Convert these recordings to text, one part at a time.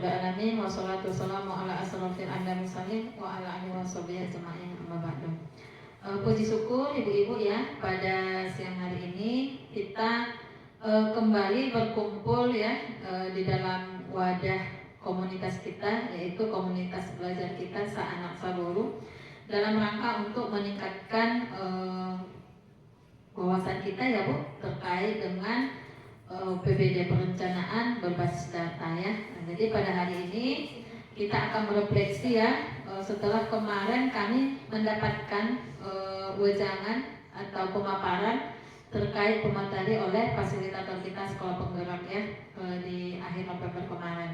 rabbil alamin wassalatu wassalamu ala asrofil anbiya'i mursalin wa ala alihi washabihi ajma'in amma ba'du. Puji syukur ibu-ibu ya, pada siang hari ini kita kembali berkumpul ya di dalam wadah komunitas kita, yaitu komunitas belajar kita Sa'anak Saburu, dalam rangka untuk meningkatkan wawasan kita ya Bu terkait dengan PBD perencanaan berbasis data ya. Nah, jadi pada hari ini kita akan merefleksi ya, setelah kemarin kami mendapatkan wejangan atau pemaparan terkait pemateri oleh fasilitator kita Sekolah Penggerak ya di akhir November kemarin.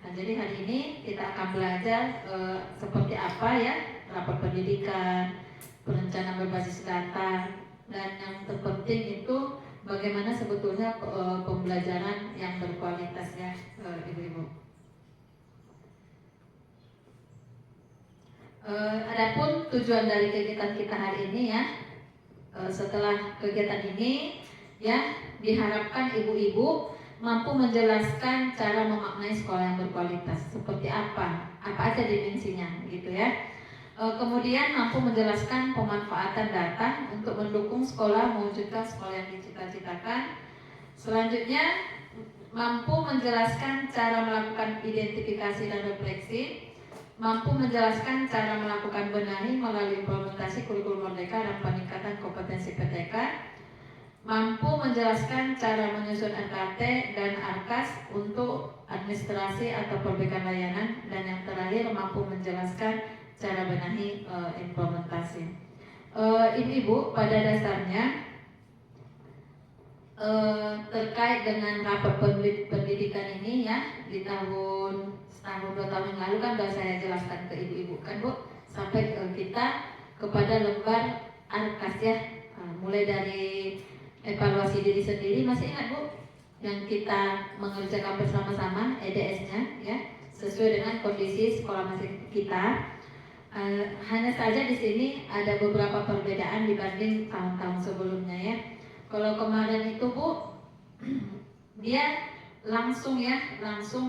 Nah, jadi hari ini kita akan belajar seperti apa ya rapor pendidikan, perencanaan berbasis data, dan yang terpenting itu bagaimana sebetulnya pembelajaran yang berkualitas ya ibu-ibu. Adapun tujuan dari kegiatan kita hari ini ya, setelah kegiatan ini ya diharapkan ibu-ibu mampu menjelaskan cara memaknai sekolah yang berkualitas seperti apa aja dimensinya gitu ya. Kemudian mampu menjelaskan pemanfaatan data untuk mendukung sekolah mewujudkan sekolah yang dicita-citakan. Selanjutnya mampu menjelaskan cara melakukan identifikasi dan refleksi, mampu menjelaskan cara melakukan benahi melalui implementasi kurikulum merdeka dan peningkatan kompetensi PTK, mampu menjelaskan cara menyusun RKT dan ARKAS untuk administrasi atau perbaikan layanan, dan yang terakhir mampu menjelaskan cara benahi implementasi. Ibu-ibu pada dasarnya terkait dengan rapor pendidikan ini ya, di setahun 2 tahun yang lalu kan sudah saya jelaskan ke ibu-ibu kan Bu, sampai kita kepada lembar ARKAS ya, mulai dari evaluasi diri sendiri, masih ingat Bu yang kita mengerjakan bersama-sama EDS-nya ya, sesuai dengan kondisi sekolah masing kita. Hanya saja di sini ada beberapa perbedaan dibanding tahun-tahun sebelumnya ya. Kalau kemarin itu Bu, dia langsung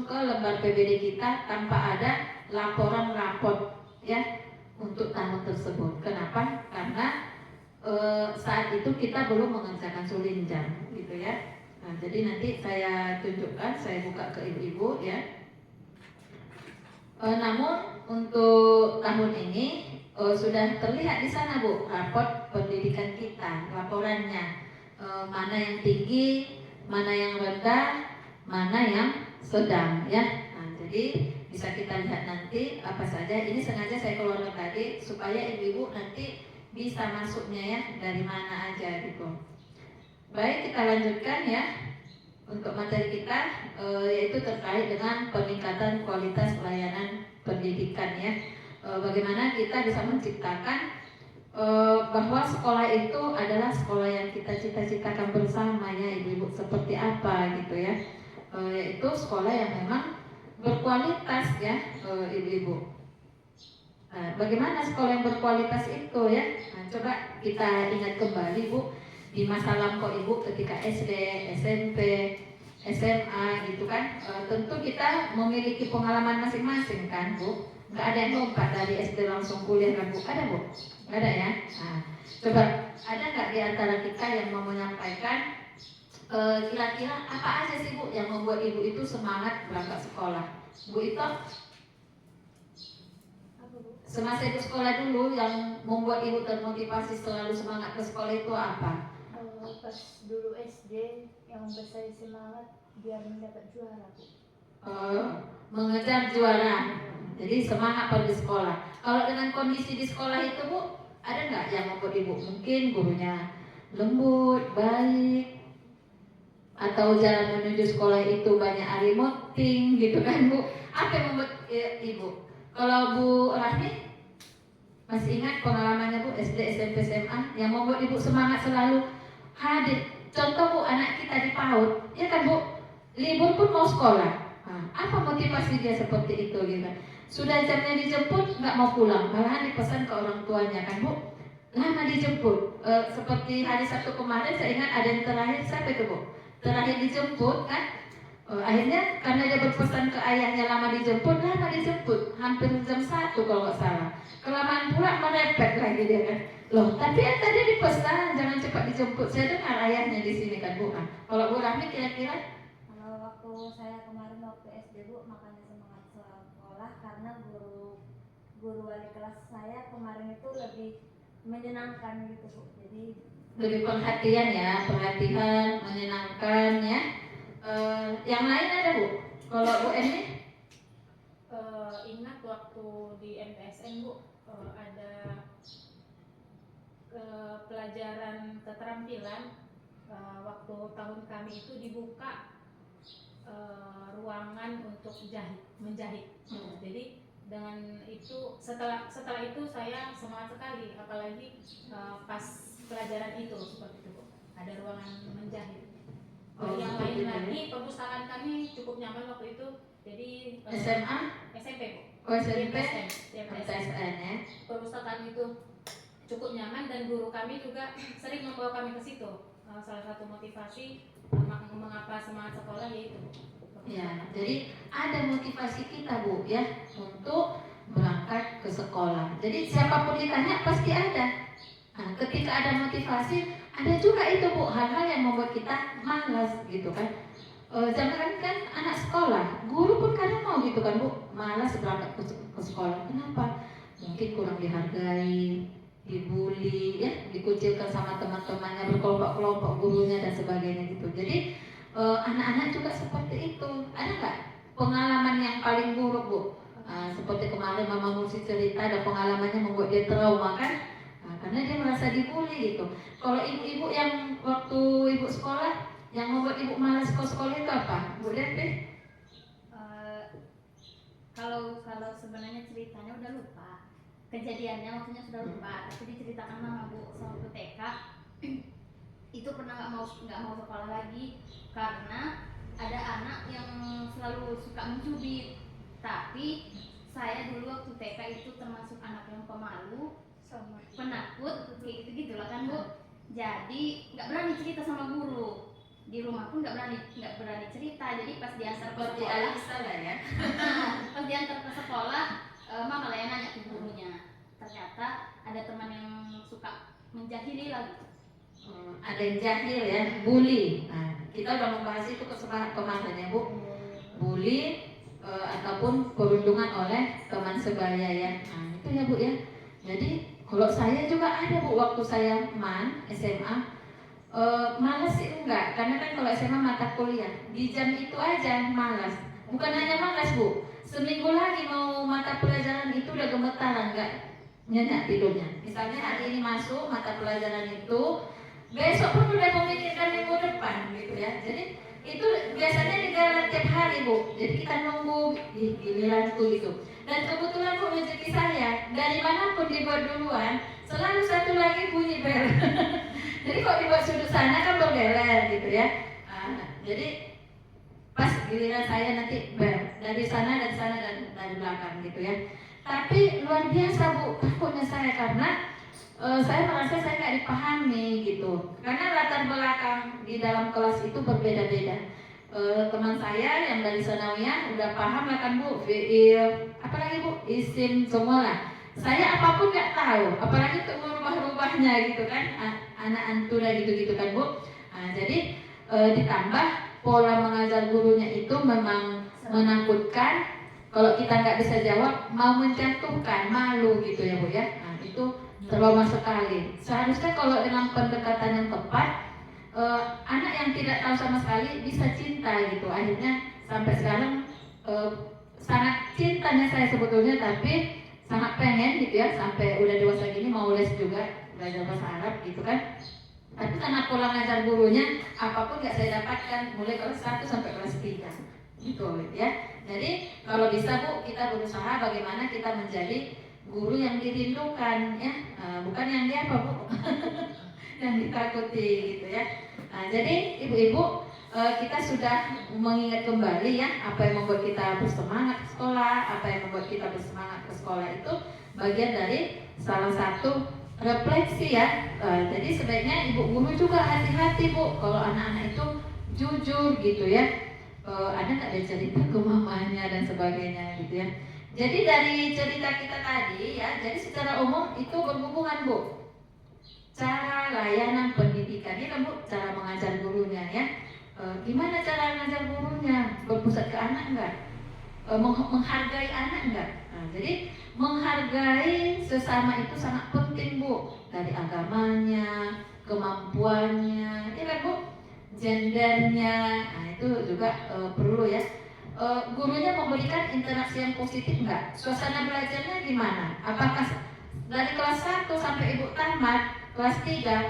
ke lembar PBD kita tanpa ada laporan raport ya untuk tahun tersebut. Kenapa? Karena saat itu kita belum mengerjakan sulinjang gitu ya. Nah, jadi nanti saya tunjukkan, saya buka ke ibu-ibu ya. Namun untuk tahun ini sudah terlihat di sana Bu raport pendidikan kita, laporannya mana yang tinggi, mana yang rendah, mana yang sedang ya. Nah, jadi bisa kita lihat nanti apa saja. Ini sengaja saya keluarkan tadi supaya ibu-ibu nanti bisa masuknya ya dari mana aja gitu. Baik, kita lanjutkan ya. Untuk materi kita yaitu terkait dengan peningkatan kualitas pelayanan pendidikan ya. Bagaimana kita bisa menciptakan bahwa sekolah itu adalah sekolah yang kita cita-citakan bersama ya ibu-ibu, seperti apa gitu ya. Yaitu sekolah yang memang berkualitas ya ibu-ibu. Bagaimana sekolah yang berkualitas itu ya? Nah, coba kita ingat kembali Bu, di masa lampau Ibu ketika SD, SMP, SMA gitu kan, tentu kita memiliki pengalaman masing-masing kan Bu. Nggak ada yang lompat dari SD langsung kuliah kan Bu? Ada Bu? Nggak ada ya? Nah, coba ada nggak di antara kita yang mau menyampaikan kira-kira apa aja sih Bu yang membuat Ibu itu semangat berangkat sekolah? Bu itu semasa Ibu sekolah dulu yang membuat Ibu termotivasi selalu semangat ke sekolah itu apa? Pas dulu SD yang membuat saya semangat biar mendapat juara Bu. Mengejar juara, jadi semangat pergi sekolah. Kalau dengan kondisi di sekolah itu Bu, ada nggak yang membuat Ibu? Mungkin gurunya lembut, baik, atau jalan menuju sekolah itu banyak arimoting gitu kan Bu? Apa yang membuat Ibu? Kalau Bu Rahmi masih ingat pengalamannya Bu SD, SMP, SMA yang membuat Ibu semangat selalu hadir? Contoh Bu, anak kita di PAUD, ya kan Bu, libur pun mau sekolah. Nah, apa motivasi dia seperti itu gitu? Sudah jamnya dijemput nggak mau pulang, malahan dipesan ke orang tuanya kan Bu. Lama dijemput, seperti hari Sabtu kemarin saya ingat ada yang terakhir, siapa itu Bu? Terakhir dijemput kan, Akhirnya karena dia berpesan ke ayahnya lama dijemput, hampir jam 1 kalau nggak salah. Kelamaan pula merepet lagi dia kan. Loh, tapi kan tadi dipesan jangan cepat dijemput. Saya dengar ayahnya di sini kan Bu. Kalau Bu Rahmi kira-kira? Kalau waktu saya kemarin waktu SD Bu, makanya semangat sekolah karena guru wali kelas saya kemarin itu lebih menyenangkan gitu Bu. Jadi Lebih perhatian ya, perhatian, menyenangkan ya. Yang lain ada Bu? Kalau Bu Eni? Ingat waktu di MTSN Bu, ada pelajaran keterampilan, waktu tahun kami itu dibuka ruangan untuk menjahit. Jadi dengan itu setelah itu saya semangat sekali, apalagi pas pelajaran itu seperti itu Bu, ada ruangan menjahit. Yang lain lagi, perpustakaan kami cukup nyaman waktu itu. Jadi SMA? SMP Bu. SMP? Di MTSN ya. Perpustakaan itu cukup nyaman dan guru kami juga sering membawa kami ke situ. Salah satu motivasi mengapa semangat sekolah yaitu Bu. Ya, jadi ada motivasi kita Bu ya untuk berangkat ke sekolah. Jadi siapapun ditanya pasti ada. Nah, ketika ada motivasi, ada juga itu Bu hal-hal yang membuat kita malas gitu kan. Jangan kan anak sekolah, guru pun kadang mau gitu kan Bu, malas berangkat ke sekolah. Kenapa? Mungkin kurang dihargai, dibully, ya, dikucilkan sama teman-temannya, berkelompok-kelompok gurunya dan sebagainya gitu. Jadi anak-anak juga seperti itu. Ada nggak pengalaman yang paling buruk Bu? Seperti kemarin Mama Mursi cerita ada pengalamannya membuat dia trauma kan? Karena dia merasa dibully gitu. Kalau ibu-ibu yang waktu ibu sekolah yang membuat ibu malas ke sekolah itu apa? Bu Devi? kalau sebenarnya ceritanya udah lupa, kejadiannya maksudnya sudah lupa, tapi diceritakan sama Bu waktu TK itu pernah nggak mau sekolah lagi karena ada anak yang selalu suka mencubit. Tapi saya dulu waktu TK itu termasuk anak yang pemalu, penakut, kayak gitu-gitulah kan Bu. Jadi nggak berani cerita sama guru, di rumah pun nggak berani cerita. Jadi pas diantar ke sekolah, ya. pas diantar ke sekolah, mama lah yang nanya ke gurunya. Ternyata ada teman yang suka menjahili lagi. Ada yang jahil ya, bully. Nah, kita udah membahas itu kemarin ya Bu. Bully ataupun perundungan oleh teman sebaya ya. Nah, itu ya Bu ya. Jadi kalau saya juga ada Bu waktu saya SMA, malas sih enggak, karena kan kalau SMA mata kuliah di jam itu aja malas. Bukan hanya malas Bu, seminggu lagi mau mata pelajaran itu udah gemetaran, enggak nyenyak tidurnya. Misalnya hari ini masuk mata pelajaran itu, besok pun udah memikirkan minggu depan gitu ya. Jadi itu biasanya digelar tiap hari Bu. Jadi kita nunggu giliran tuh gitu. Dan kebetulan Bu rezeki saya dari manapun dibuat duluan, selalu satu lagi bunyi bel. Jadi kalau dibuat sudut sana kan berbeler gitu ya. Jadi pas giliran saya nanti bel dari sana dan dari belakang gitu ya. Tapi luar biasa Bu takutnya saya karena saya merasa saya nggak dipahami gitu. Karena latar belakang di dalam kelas itu berbeda-beda. Teman saya yang dari sanawiyah udah paham lah kan Bu, fi'il, apalagi Bu, isim semua lah. Saya apapun nggak tahu, apalagi untuk merubah-rubahnya gitu kan, anak antura gitu-gitu kan Bu. Jadi ditambah pola mengajar gurunya itu memang menakutkan. Kalau kita nggak bisa jawab, mau menjatuhkan, malu gitu ya Bu ya. Nah, itu trauma sekali. Seharusnya kalau dengan pendekatan yang tepat, anak yang tidak tahu sama sekali bisa cinta gitu. Akhirnya sampai sekarang sangat cintanya saya sebetulnya, tapi sangat pengen gitu ya, sampai udah dewasa gini mau les juga belajar bahasa Arab gitu kan. Tapi karena pola ngajar gurunya apapun nggak saya dapatkan, mulai kelas 1 sampai kelas 3 gitu ya. Jadi kalau bisa Bu, kita berusaha bagaimana kita menjadi guru yang dirindukan ya, bukan yang dia apa Bu yang ditakuti gitu ya. Nah, jadi ibu-ibu, kita sudah mengingat kembali ya apa yang membuat kita bersemangat ke sekolah, apa yang membuat kita bersemangat ke sekolah itu bagian dari salah satu refleksi ya. Jadi sebaiknya ibu guru juga hati-hati Bu kalau anak-anak itu jujur gitu ya. ada nggak ada cerita ke mamanya dan sebagainya gitu ya. Jadi dari cerita kita tadi ya, jadi secara umum itu berhubungan Bu. Cara layanan pendidikan ini kan Bu, cara mengajar gurunya ya. Gimana cara mengajar gurunya? Berpusat ke anak enggak? Menghargai anak enggak? Nah, jadi menghargai sesama itu sangat penting Bu. Dari agamanya, kemampuannya, ya kan Bu? Gendernya, nah itu juga perlu ya. Gurunya memberikan interaksi yang positif enggak? Suasana belajarnya gimana? Apakah dari kelas 1 sampai ibu tamat, kelas 3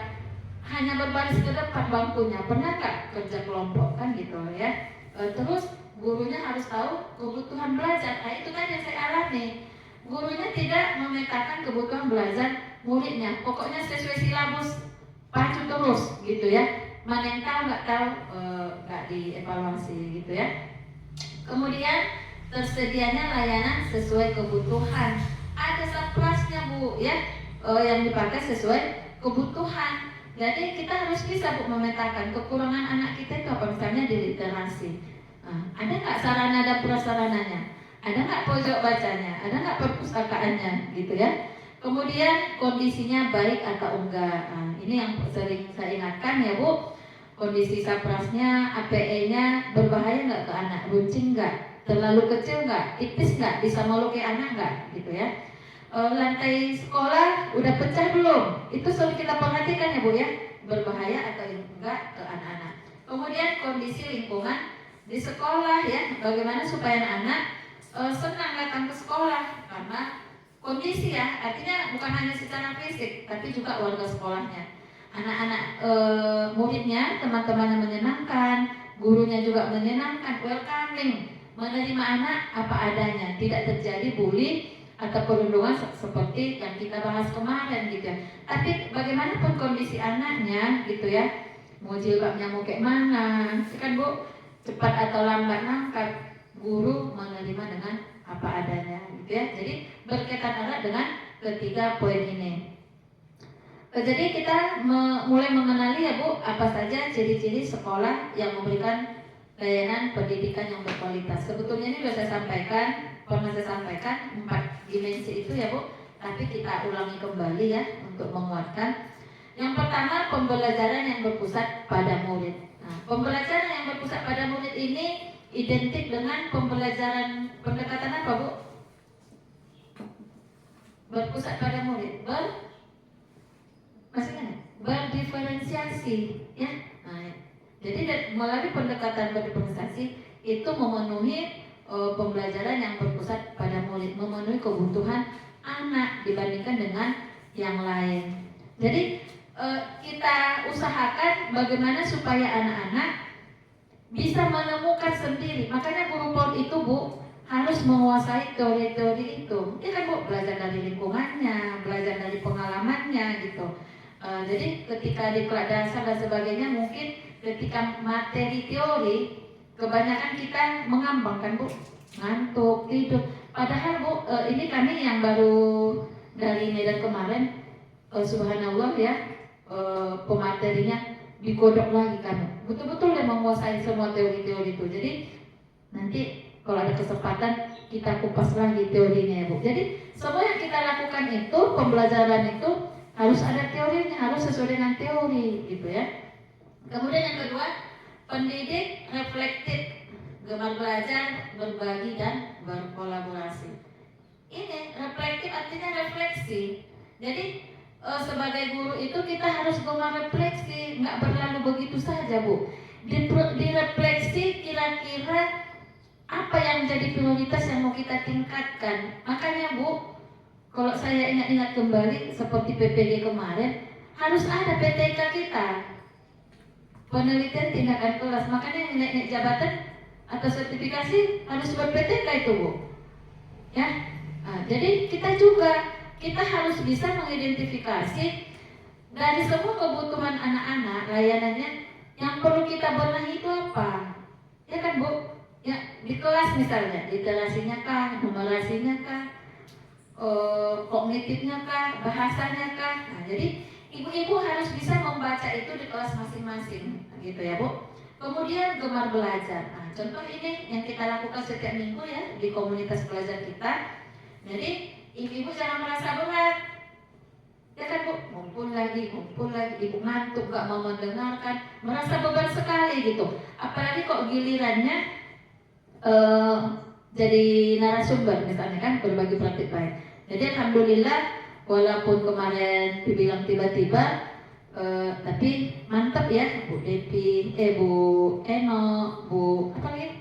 hanya berbaris ke depan bangkunya? Pernah nggak kerja kelompok kan gitu ya? Terus gurunya harus tahu kebutuhan belajar. Nah itu kan yang saya alami. Gurunya tidak memetakan kebutuhan belajar muridnya. Pokoknya sesuai silabus, pacu terus gitu ya. Mana yang tahu nggak tahu nggak dievaluasi gitu ya. Kemudian tersedianya layanan sesuai kebutuhan. Ada surplusnya Bu ya, yang dipakai sesuai kebutuhan. Jadi kita harus bisa Bu memetakan kekurangan anak kita itu apa, misalnya di literasi. Ada nggak sarana dan prasarananya? Ada nggak pojok bacanya? Ada nggak perpustakaannya gitu ya? Kemudian kondisinya baik atau enggak? Ini yang sering saya ingatkan ya Bu. Kondisi saprasnya, APE-nya berbahaya nggak ke anak? Runcing nggak? Terlalu kecil nggak? Tipis nggak? Bisa melukai anak nggak? Gitu ya. Lantai sekolah udah pecah belum? Itu selalu kita perhatikan ya Bu ya. Berbahaya atau enggak ke anak-anak. Kemudian kondisi lingkungan di sekolah ya. Bagaimana supaya anak-anak senang datang ke sekolah? Karena kondisi ya, artinya bukan hanya secara fisik, tapi juga warga sekolahnya. Anak-anak muridnya, teman-temannya menyenangkan, gurunya juga menyenangkan, welcoming, menerima anak apa adanya, tidak terjadi bully atau perundungan seperti yang kita bahas kemarin gitu ya. Tapi bagaimanapun kondisi anaknya gitu ya, mau jilbabnya mau kayak mana, kan Bu, cepat atau lambat nangkat, guru menerima dengan apa adanya gitu ya. Jadi berkaitan erat dengan ketiga poin ini. Jadi kita mulai mengenali ya Bu, apa saja ciri-ciri sekolah yang memberikan layanan pendidikan yang berkualitas. Sebetulnya ini sudah saya sampaikan, pernah saya sampaikan 4 dimensi itu ya Bu, tapi kita ulangi kembali ya untuk menguatkan. Yang pertama, pembelajaran yang berpusat pada murid. Nah, pembelajaran yang berpusat pada murid ini identik dengan pembelajaran pendekatan apa Bu? Berpusat pada murid, berdiferensiasi ya. Nah, jadi melalui pendekatan berdiferensiasi itu memenuhi pembelajaran yang berpusat pada murid, memenuhi kebutuhan anak dibandingkan dengan yang lain. Jadi kita usahakan bagaimana supaya anak-anak bisa menemukan sendiri. Makanya guru PAUD itu Bu harus menguasai teori-teori itu. Ya kan Bu, belajar dari lingkungannya, belajar dari pengalamannya gitu. Jadi ketika di kelas dasar dan sebagainya, mungkin ketika materi teori kebanyakan kita mengambang kan Bu, ngantuk, tidur. Padahal Bu, ini kami yang baru dari Medan kemarin, subhanallah ya, pematerinya digodok lagi kan, betul-betul dia menguasai semua teori-teori itu. Jadi nanti kalau ada kesempatan kita kupas lagi teorinya ya Bu. Jadi semua yang kita lakukan itu, pembelajaran itu harus ada teorinya, harus sesuai dengan teori gitu ya. Kemudian yang kedua, pendidik reflektif, gemar belajar, berbagi dan berkolaborasi. Ini reflektif artinya refleksi. Jadi sebagai guru itu kita harus gemar refleksi, nggak berlalu begitu saja Bu. Direfleksi kira-kira apa yang menjadi prioritas yang mau kita tingkatkan. Makanya Bu, kalau saya ingat-ingat kembali seperti PPD kemarin, harus ada PTK kita, penelitian tindakan kelas. Makanya yang naik-naik jabatan atau sertifikasi harus ber-PTK itu Bu ya. Jadi kita harus bisa mengidentifikasi dari semua kebutuhan anak-anak, layanannya yang perlu kita benahi itu apa ya kan Bu ya. Di kelas misalnya, literasinya kah, numerasinya kah, kognitifnya kah, bahasanya kah. Nah, jadi ibu-ibu harus bisa membaca itu di kelas masing-masing gitu ya Bu. Kemudian gemar belajar. Nah, contoh ini yang kita lakukan setiap minggu ya di komunitas belajar kita. Jadi ibu-ibu jangan merasa berat. Ya kan Bu, ngumpul lagi, ibu ngantuk, gak mau mendengarkan, merasa beban sekali gitu. Apalagi kok gilirannya jadi narasumber misalnya kan, berbagi praktik baik. Jadi alhamdulillah, walaupun kemarin dibilang tiba-tiba, tapi mantap ya Bu Depi, Bu Eno, Bu apa lagi?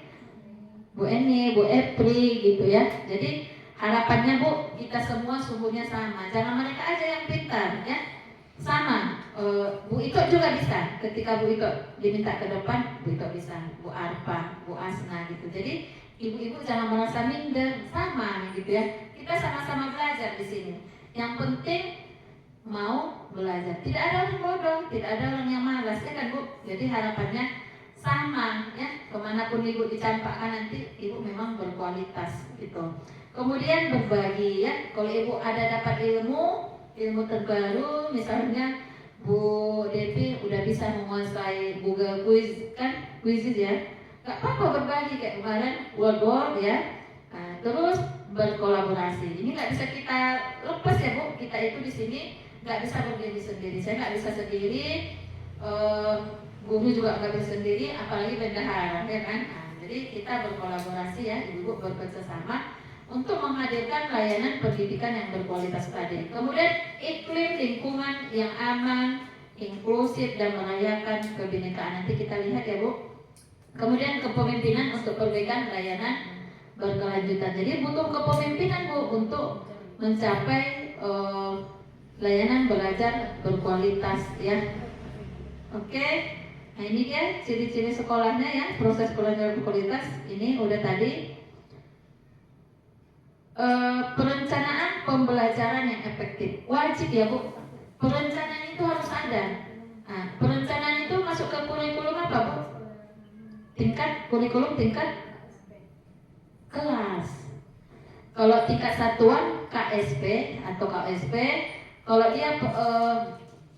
Bu Eni, Bu Epri gitu ya. Jadi harapannya Bu, kita semua sumbernya sama. Jangan mereka aja yang pintar ya. Sama, Bu Ito juga bisa. Ketika Bu Ito diminta ke depan, Bu Ito bisa. Bu Arpa, Bu Asna gitu. Jadi ibu-ibu jangan merasa minder, sama gitu ya. Kita sama-sama belajar di sini. Yang penting mau belajar. Tidak ada orang bodoh, tidak ada orang yang malas ya kan Bu. Jadi harapannya sama ya. Kemanapun ibu dicampakkan nanti ibu memang berkualitas gitu. Kemudian berbagi ya. Kalau ibu ada dapat ilmu terbaru, misalnya Bu Devi udah bisa menguasai Google Quiz kan, quizzes ya. Gak apa-apa berbagi kayak kemarin World War ya. Nah, terus berkolaborasi. Ini nggak bisa kita lepas ya Bu. Kita itu di sini nggak bisa berdiri sendiri. Saya nggak bisa sendiri. Guru juga nggak bisa sendiri, apalagi bendahara ya kan. Nah, jadi kita berkolaborasi ya, ibu bekerja sama untuk menghadirkan layanan pendidikan yang berkualitas tadi. Kemudian iklim lingkungan yang aman, inklusif dan merayakan kebinekaan. Nanti kita lihat ya Bu. Kemudian kepemimpinan untuk perbaikan layanan berkelanjutan. Jadi butuh kepemimpinan Bu untuk mencapai layanan belajar berkualitas ya. Oke. Nah ini dia ciri-ciri sekolahnya ya, proses belajar berkualitas. Ini udah tadi. Perencanaan pembelajaran yang efektif wajib ya Bu. Perencanaan itu harus ada. Nah, perencanaan itu masuk ke kurikulum apa Bu? Kurikulum tingkat kelas. Kalau tingkat satuan KSP atau KSP, kalau dia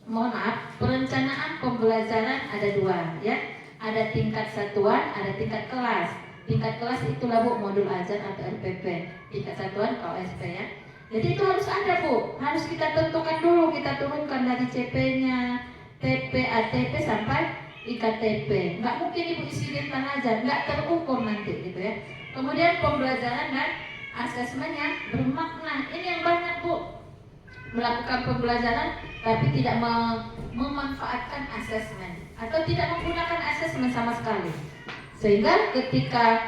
mohon maaf, perencanaan pembelajaran ada dua ya. Ada tingkat satuan, ada tingkat kelas. Tingkat kelas itulah Bu, modul ajar atau RPP. Tingkat satuan KSP ya. Jadi itu harus ada Bu. Harus kita tentukan dulu, kita turunkan dari CP-nya, TP, ATP sampai IKTP. Nggak mungkin Ibu isi daftar aja, nggak terukur nanti gitu ya. Kemudian pembelajaran dan asesmennya bermakna. Ini yang banyak Bu. Melakukan pembelajaran tapi tidak memanfaatkan asesmen atau tidak menggunakan asesmen sama sekali. Sehingga ketika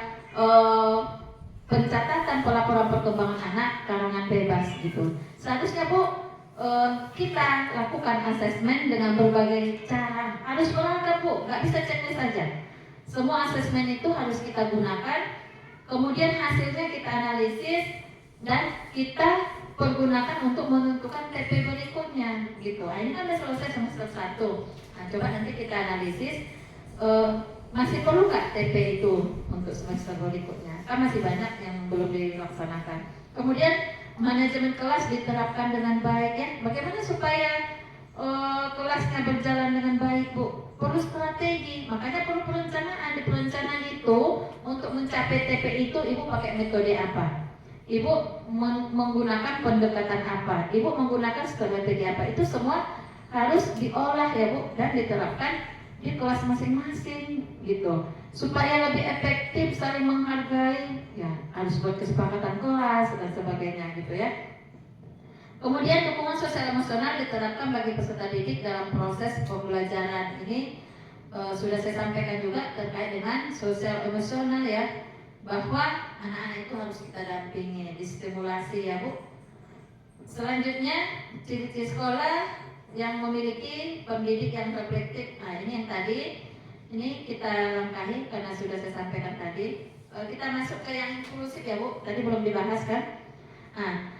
pencatatan pelaporan perkembangan anak karangan bebas gitu, seharusnya Bu kita lakukan asesmen dengan berbagai cara. Harus beragam Bu, nggak bisa checklist saja. Semua asesmen itu harus kita gunakan. Kemudian hasilnya kita analisis dan kita pergunakan untuk menentukan TP berikutnya gitu. Nah, ini kan sudah selesai semester 1. Nah, coba nanti kita analisis. Masih perlu nggak TP itu untuk semester berikutnya? Kan masih banyak yang belum dilaksanakan. Kemudian manajemen kelas diterapkan dengan baik ya. Bagaimana supaya kelasnya berjalan dengan baik Bu? Perlu strategi, makanya perlu perencanaan. Di perencanaan itu untuk mencapai TP itu Ibu pakai metode apa? Ibu menggunakan pendekatan apa? Ibu menggunakan strategi apa? Itu semua harus diolah ya Bu dan diterapkan di kelas masing-masing gitu, supaya lebih efektif saling menghargai ya, harus buat kesepakatan kelas dan sebagainya gitu ya. Kemudian dukungan sosial emosional diterapkan bagi peserta didik dalam proses pembelajaran. Ini sudah saya sampaikan juga terkait dengan sosial emosional ya, bahwa anak-anak itu harus kita dampingi, distimulasi ya Bu. Selanjutnya ciri-ciri sekolah yang memiliki pendidik yang reflektif. Nah ini yang tadi, ini kita langkahi karena sudah saya sampaikan tadi. Kita masuk ke yang inklusif ya Bu, tadi belum dibahas kan. Nah,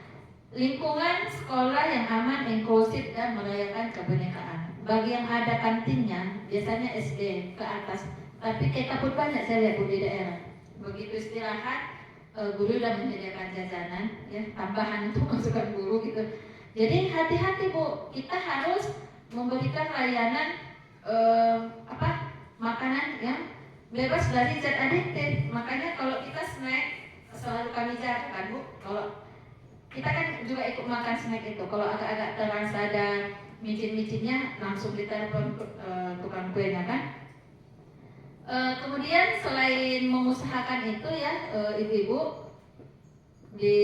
lingkungan sekolah yang aman, inklusif dan merayakan kebinekaan. Bagi yang ada kantinnya, biasanya SD ke atas, tapi kita pun banyak saya lihat Bu di daerah. Begitu istirahat, guru sudah menyediakan jajanan ya, tambahan untuk masukan guru gitu. Jadi hati-hati Bu, kita harus memberikan layanan makanan yang bebas dari zat adiktif. Makanya kalau kita snack selalu kami jaga kan Bu, kalau kita kan juga ikut makan snack itu, kalau agak-agak terasa ada micin-micinnya langsung ditelepon tukang kuenya kan. Kemudian selain mengusahakan itu ya ibu-ibu di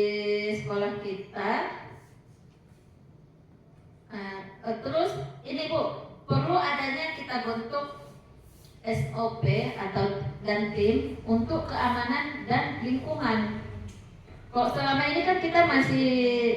sekolah kita, terus ini Bu, perlu adanya kita bentuk SOP dan tim untuk keamanan dan lingkungan. Kalau selama ini kan kita masih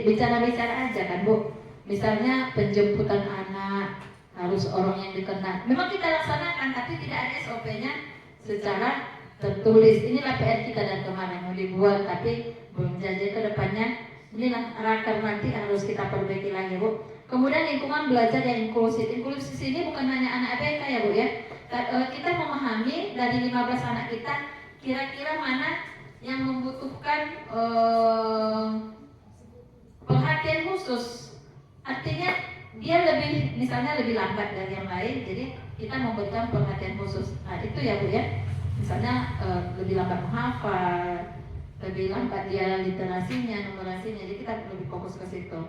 bicara-bicara aja kan Bu, misalnya penjemputan anak harus orang yang dikenal. Memang kita laksanakan, tapi tidak ada SOP-nya secara tertulis. Inilah PR kita dan kemarin mau dibuat, tapi belum jadi ke depannya. Inilah raker nanti harus kita perbaiki lagi Bu. Kemudian lingkungan belajar yang inklusif. Inklusif ini bukan hanya anak ABK ya Bu ya. Kita memahami dari 15 anak kita kira-kira mana yang membutuhkan perhatian khusus. Artinya dia misalnya lebih lambat dari yang lain, jadi kita memberikan perhatian khusus. Nah itu ya Bu ya. Misalnya lebih lambat menghafal, lebih lambat dia literasinya, numerasinya, jadi kita lebih fokus ke situ.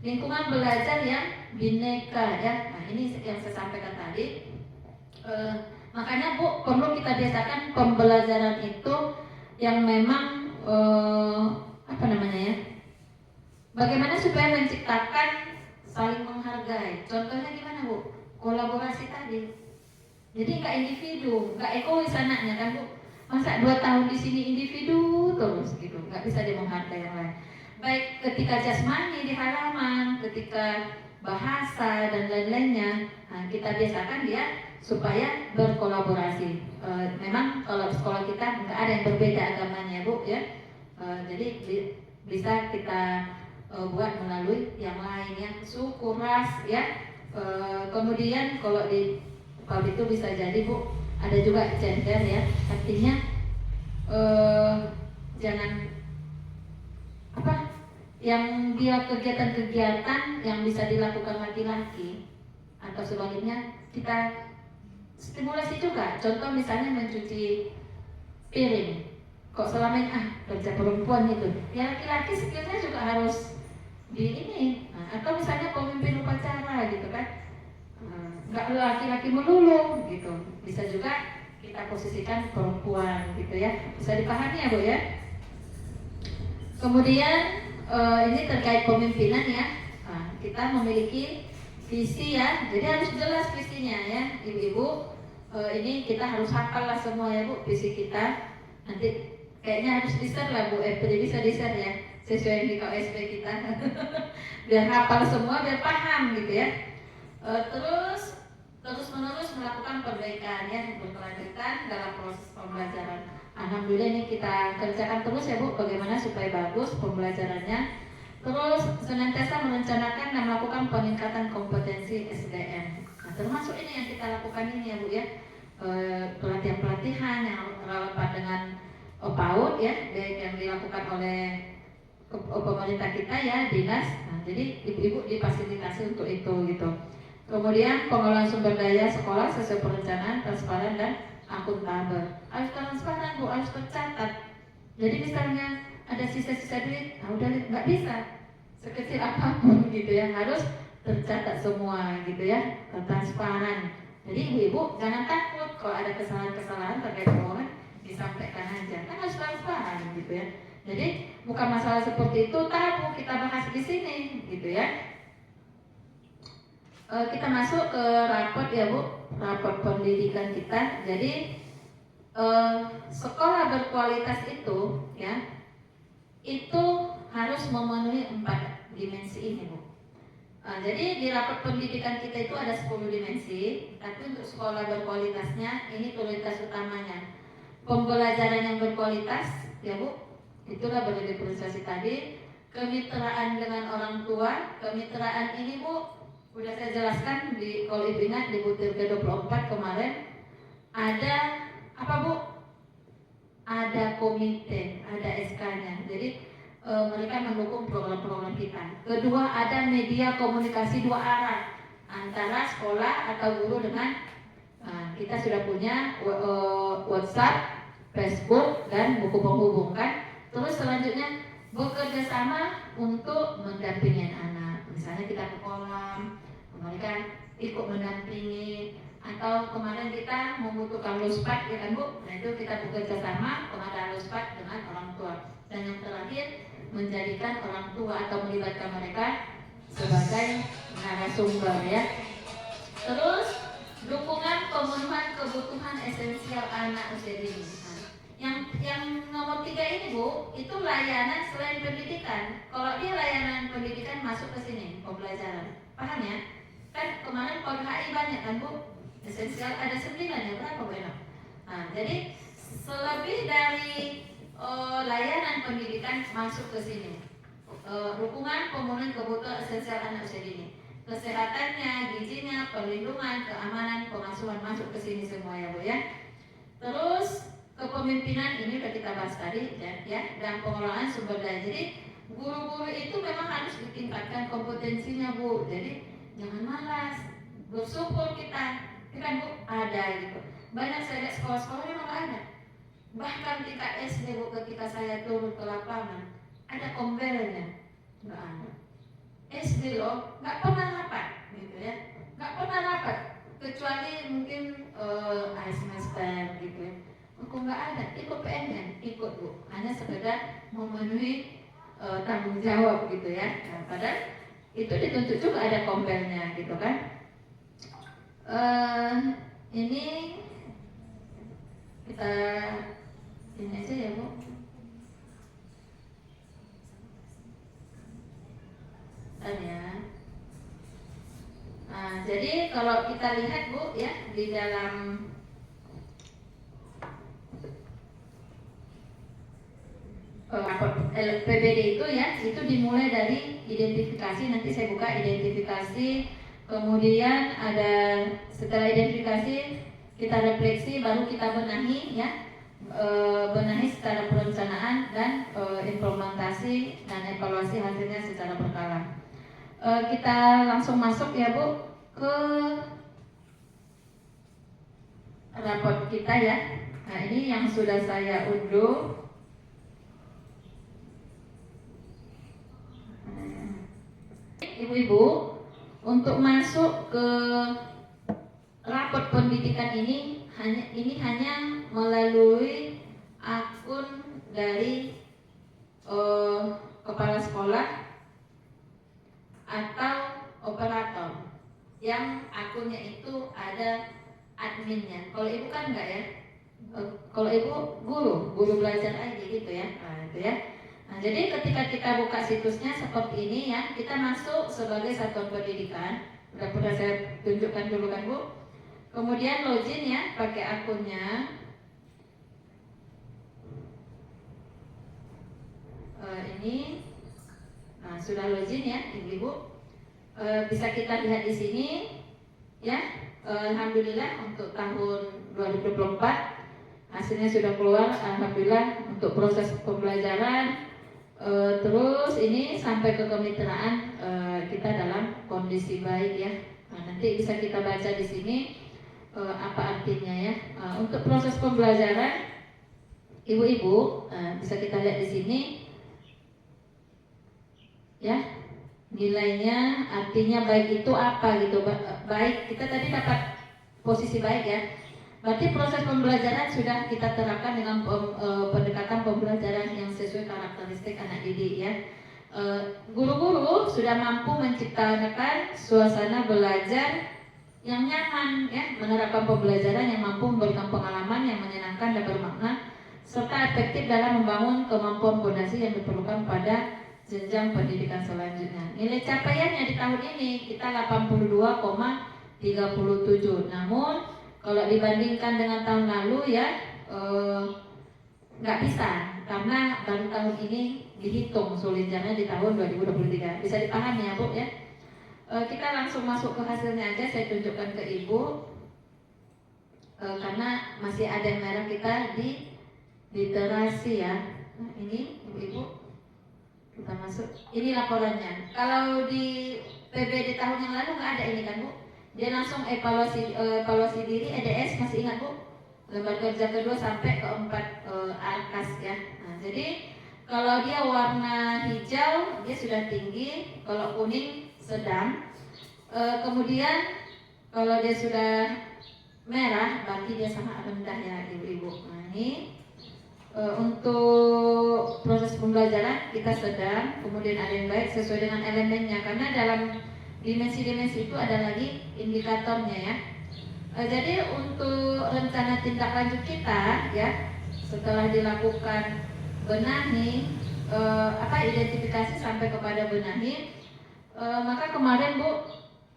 Lingkungan belajar yang bineka ya. Nah ini yang saya sampaikan tadi. Makanya Bu perlu kita biasakan pembelajaran itu yang memang bagaimana supaya menciptakan saling menghargai. Contohnya gimana Bu? Kolaborasi tadi. Jadi nggak individu, nggak egois anaknya kan Bu. Masa 2 tahun di sini individu terus gitu, nggak bisa dia menghargai yang lain. Baik ketika jasmani di halaman, ketika bahasa dan lain-lainnya, nah, kita biasakan dia supaya berkolaborasi. Memang kalau sekolah kita nggak ada yang berbeda agamanya Bu ya. Jadi bisa kita buat melalui yang lain ya, suku, ras ya. Kemudian kalau itu bisa jadi Bu ada juga gender ya, artinya jangan yang dia kegiatan-kegiatan yang bisa dilakukan laki-laki atau sebaliknya kita stimulasi juga. Contoh misalnya mencuci piring, kok selama ini kerja perempuan itu ya, laki-laki skillnya juga harus di ini. Atau misalnya pemimpin upacara gitu kan, nggak laki-laki melulu gitu, bisa juga kita posisikan perempuan gitu ya, bisa dipahami ya Bu ya. Kemudian ini terkait pemimpinan ya. Nah, kita memiliki visi ya, jadi harus jelas visinya ya ibu-ibu. Ini kita harus hafal lah semua ya Bu visi kita. Nanti kayaknya harus di-share lah Bu, jadi bisa di-share ya sesuai di KSP kita biar hafal semua, biar paham gitu ya. Terus menerus melakukan perbaikan ya, berkelanjutan dalam proses pembelajaran. Alhamdulillah ini kita kerjakan terus ya Bu, bagaimana supaya bagus pembelajarannya. Terus senantiasa merencanakan dan melakukan peningkatan kompetensi SDM. Nah, termasuk ini yang kita lakukan ini ya Bu ya, pelatihan-pelatihan yang relevan dengan PAUD ya, yang dilakukan oleh pemerintah kita ya, dinas. Nah, jadi ibu-ibu difasilitasi untuk itu gitu. Kemudian pengelolaan sumber daya sekolah sesuai perencanaan, transparan dan akuntabel. Harus transparan Bu, harus tercatat. Jadi misalnya ada sisa-sisa duit, nah udah nggak bisa sekecil apapun gitu ya, harus tercatat semua gitu ya, transparan. Jadi ibu-ibu jangan takut kalau ada kesalahan-kesalahan terkait keuangan, disampaikan aja, kan harus transparan gitu ya. Jadi bukan masalah seperti itu tabu kita bahas di sini gitu ya. Kita masuk ke raport ya Bu, raport pendidikan kita. Jadi sekolah berkualitas itu ya, itu harus memenuhi 4 dimensi ini Bu. Jadi di raport pendidikan kita itu ada 10 dimensi, tapi untuk sekolah berkualitasnya ini prioritas utamanya pembelajaran yang berkualitas ya Bu. Itulah berdifferensiasi tadi. Kemitraan dengan orang tua. Kemitraan ini Bu udah saya jelaskan kalau ibu ingat di butir ke-24 kemarin. Ada apa Bu? Ada komite, ada SK-nya. Jadi mereka mendukung program-program kita. Kedua, ada media komunikasi 2 arah antara sekolah atau guru dengan kita sudah punya WhatsApp, Facebook, dan buku penghubung kan. Terus selanjutnya bekerja sama untuk mendampingi anak. Misalnya kita ke kolam, mereka ikut mendampingi, atau kemarin kita membutuhkan luspat ya kan Bu. Nah itu kita bekerja sama pengadaan luspat dengan orang tua. Dan yang terakhir menjadikan orang tua atau melibatkan mereka sebagai narasumber ya. Terus dukungan pemenuhan kebutuhan esensial anak usia dini. Yang nomor 3 ini Bu, itu layanan selain pendidikan. Kalau dia layanan pendidikan masuk ke sini, pembelajaran. Paham ya? Kan kemarin PON-HI banyak kan Bu? Esensial ada 9 ya, berapa Bu? Nah, jadi selebih dari layanan pendidikan masuk ke sini. Dukungan pemenuhan kebutuhan esensial anak usia dini. Kesehatannya, gizinya, perlindungan, keamanan, pengasuhan masuk ke sini semua ya Bu ya. Terus kepemimpinan ini udah kita bahas tadi ya, dan pengelolaan sumber daya. Jadi guru-guru itu memang harus ditingkatkan kompetensinya Bu. Jadi jangan malas, bersyukur kita kan Bu ada gitu. Banyak saya lihat sekolah-sekolah memang nggak ada. Bahkan tingkat SD Bu ketika saya turun ke lapangan ada kombelnya, nggak ada. SD loh, nggak pernah rapat gitu ya, nggak pernah rapat kecuali mungkin akhir semester gitu ya. Kok nggak ada, ikut PNN, ikut Bu, hanya sekedar memenuhi tanggung jawab gitu ya. Nah, padahal itu dituntut juga ada kombelnya gitu kan. Ini kita ini aja ya Bu. Ya. Nah, jadi kalau kita lihat Bu ya di dalam PBD itu ya, itu dimulai dari identifikasi. Nanti saya buka identifikasi, kemudian ada setelah identifikasi kita refleksi, baru kita benahi ya, benahi secara perencanaan dan implementasi dan evaluasi hasilnya secara berkala. Kita langsung masuk ya Bu ke raport kita ya. Nah ini yang sudah saya unduh. Ibu-ibu, untuk masuk ke raport pendidikan ini hanya melalui akun dari kepala sekolah atau operator yang akunnya itu ada adminnya. Kalau ibu kan enggak ya. Kalau ibu guru belajar aja gitu ya. Nah, itu ya. Nah, jadi ketika kita buka situsnya seperti ini ya, kita masuk sebagai satuan pendidikan. Udah pernah saya tunjukkan dulu kan Bu. Kemudian login ya, pakai akunnya. Ini. Nah, sudah login ya, Ibu. Bisa kita lihat di sini ya. Alhamdulillah untuk tahun 2024 hasilnya sudah keluar. Alhamdulillah untuk proses pembelajaran. Terus ini sampai ke kemitraan kita dalam kondisi baik ya. Nah, nanti bisa kita baca di sini apa artinya ya. Untuk proses pembelajaran, ibu-ibu bisa kita lihat di sini ya, nilainya artinya baik itu apa gitu. Baik kita tadi dapat posisi baik ya. Berarti proses pembelajaran sudah kita terapkan dengan pendekatan pembelajaran yang sesuai karakteristik anak didik ya. Guru-guru sudah mampu menciptakan suasana belajar yang nyaman ya, menerapkan pembelajaran yang mampu memberikan pengalaman yang menyenangkan dan bermakna, serta efektif dalam membangun kemampuan fondasi yang diperlukan pada jenjang pendidikan selanjutnya. Nilai capaiannya di tahun ini kita 82,37. Namun kalau dibandingkan dengan tahun lalu ya nggak bisa, karena baru tahun ini dihitung sulitnya di tahun 2023. Bisa dipahami ya Bu ya. Kita langsung masuk ke hasilnya aja, saya tunjukkan ke Ibu karena masih ada yang merah kita di literasi ya. Nah, ini Ibu-ibu kita masuk, ini laporannya. Kalau di PBD tahun yang lalu nggak ada ini kan Bu. dia langsung evaluasi diri EDS, masih ingat Bu? Lembar kerja kedua sampai keempat ALKAS ya. Nah, jadi kalau dia warna hijau dia sudah tinggi, kalau kuning sedang. Kemudian kalau dia sudah merah berarti dia sangat rendah ya ibu-ibu. Nah ini untuk proses pembelajaran kita sedang, kemudian ada yang baik sesuai dengan elemennya, karena dalam dimensi-dimensi itu ada lagi indikatornya ya. Jadi untuk rencana tindak lanjut kita ya, setelah dilakukan benahi, identifikasi sampai kepada benahi, maka kemarin Bu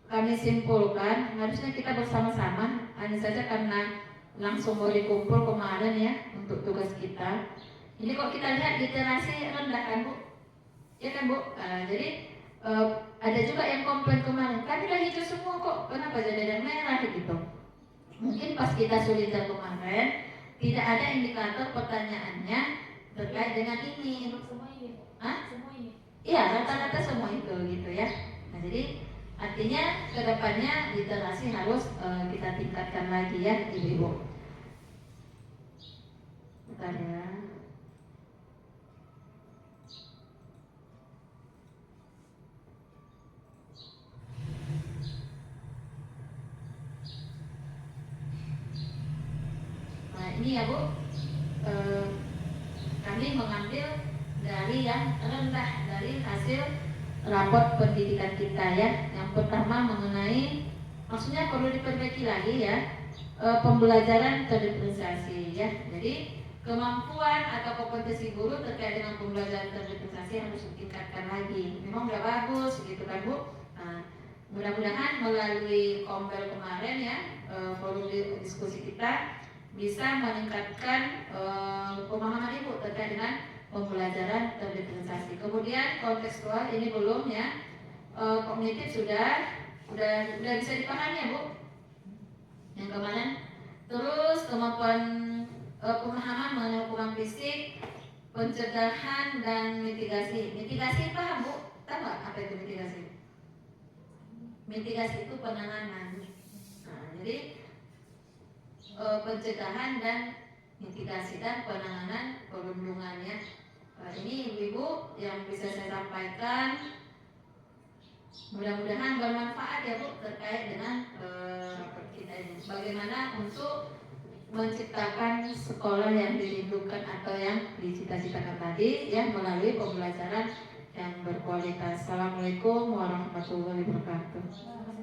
kami simpulkan harusnya kita bersama-sama, hanya saja karena langsung mau dikumpul kemarin ya untuk tugas kita. Ini kok kita lihat literasi rendah kan Bu? Ya kan Bu? Jadi ada juga yang komplain kemarin, kami udah hijau semua kok, kenapa jadi ada merah gitu? Mungkin pas kita sulitan kemarin tidak ada indikator pertanyaannya terkait dengan ini. Semua ini. Hah? Semua ini. Iya, rata-rata semua itu gitu ya. Nah, jadi artinya kedepannya literasi harus kita tingkatkan lagi ya ibu-ibu. Bentar ya. Nah ini ya Bu, kami mengambil dari yang rendah dari hasil raport pendidikan kita ya. Yang pertama mengenai, maksudnya perlu diperbaiki lagi ya, pembelajaran terdiferensiasi ya. Jadi kemampuan atau kompetensi guru terkait dengan pembelajaran terdiferensiasi harus ditingkatkan lagi. Memang udah bagus gitu kan Bu. Nah, mudah-mudahan melalui Kombel kemarin ya, forum diskusi kita bisa meningkatkan pemahaman Ibu terkait dengan pembelajaran terdiferensiasi. Kemudian kontekstual ini belum ya, kognitif sudah bisa dipahami ya Bu, yang kemarin. Terus kemampuan pemahaman mengenai hukuman fisik, pencegahan dan mitigasi. Mitigasi paham Bu? Tahu nggak apa itu mitigasi? Mitigasi itu penanganan. Nah, jadi pencegahan dan mitigasi dan penanganan perlindungannya. Ini ibu-ibu yang bisa saya sampaikan, mudah-mudahan bermanfaat ya Bu terkait dengan rapor kita ini. Bagaimana untuk menciptakan sekolah yang dirindukan atau yang dicita-citakan tadi ya, melalui pembelajaran yang berkualitas. Assalamualaikum warahmatullahi wabarakatuh.